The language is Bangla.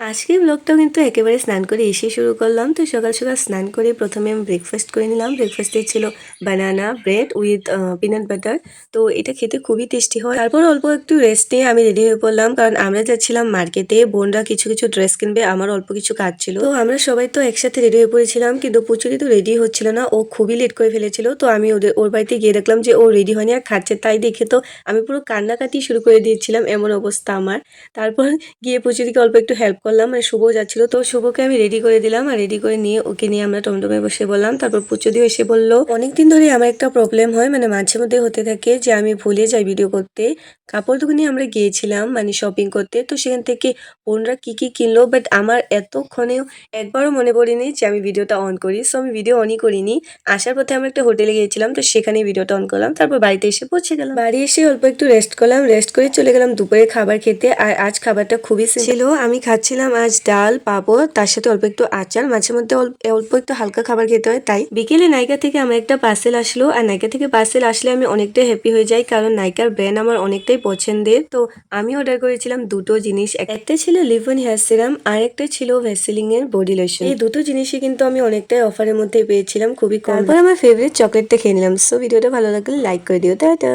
আজকের ব্লগটাও কিন্তু একেবারে স্নান করে এসে শুরু করলাম। তো সকাল সকাল স্নান করে প্রথমে আমি ব্রেকফাস্ট করে নিলাম। ব্রেকফাস্টে ছিল বানানা ব্রেড উইথ পিনাট বাটার। তো এটা খেতে খুবই টেস্টি হয়। তারপর অল্প একটু রেস্ট নিয়ে আমি রেডি হয়ে পড়লাম, কারণ আমরা যাচ্ছিলাম মার্কেটে। বোনরা কিছু কিছু ড্রেস কিনবে, আমার অল্প কিছু কাজ ছিল। তো আমরা সবাই তো একসাথে রেডি হয়ে পড়েছিলাম, কিন্তু পুচুরি তো রেডি হচ্ছিল না, ও খুবই লেট করে ফেলেছিল। তো আমি ওর বাড়িতে গিয়ে দেখলাম যে ও রেডি হয়নি আর খাচ্ছে, তাই দেখে তো আমি পুরো কান্নাকাটি শুরু করে দিয়েছিলাম, এমন অবস্থা আমার। তারপর গিয়ে পুচুরিকে অল্প একটু হেল্প করলাম, মানে শুভ যাচ্ছিল, তো শুভকে আমি রেডি করে দিলাম। আর রেডি করে নিয়ে ওকে নিয়ে আমরা টমটমে বসে বললাম। তারপর পুচুরিও এসে বললো, অনেকদিন ধরে আমার একটা প্রবলেম হয়, মানে মাঝে মধ্যে হতে থাকে যে আমি ভুলে যাই ভিডিও করতে। কাপড় দোকানে আমরা গিয়েছিলাম মানে শপিং করতে, তো সেখান থেকে বোনরা কি কি কিনলো, বাট আমার এতক্ষণেও একবারও মনে পড়েনি যে আমি ভিডিওটা অন করি। সো আমি ভিডিও অনই করিনি। আসার পথে আমরা একটা হোটেলে গিয়েছিলাম, তো সেখানে ভিডিওটা অন করলাম। তারপর বাড়িতে এসে পৌঁছে গেলাম। বাড়ি এসে অল্প একটু রেস্ট করলাম, রেস্ট করে চলে গেলাম দুপুরে খাবার খেতে। আর আজ খাবারটা খুবই ছিল। আমি খাচ্ছিলাম আজ ডাল পাঁপড়, তার সাথে অল্প একটু আচার। মাঝে মধ্যে অল্প একটু হালকা খাবার খেতে হয় তাই। বিকেলে নাইকা থেকে আমার একটা পার্সেল আসলো, আর নাইকা থেকে পার্সেল আসলে আমি অনেকটাই হ্যাপি হয়ে যাই, কারণ নাইকার ব্র্যান্ড আমার অনেকটাই পছন্দের। তো আমি অর্ডার করেছিলাম দুটো জিনিস, একটা ছিল লিভ-অন হেয়ার সিরাম, আর একটা ছিল ভ্যাসলিন এর বডি লোশন। এই দুটো জিনিসই কিন্তু আমি অনেকটাই অফারের মধ্যে পেয়েছিলাম, খুবই কম। তারপর আমার ফেভারিট চকলেটটা খেয়ে নিলাম। সো ভিডিওটা ভালো লাগলে লাইক করে দিও। টাটা।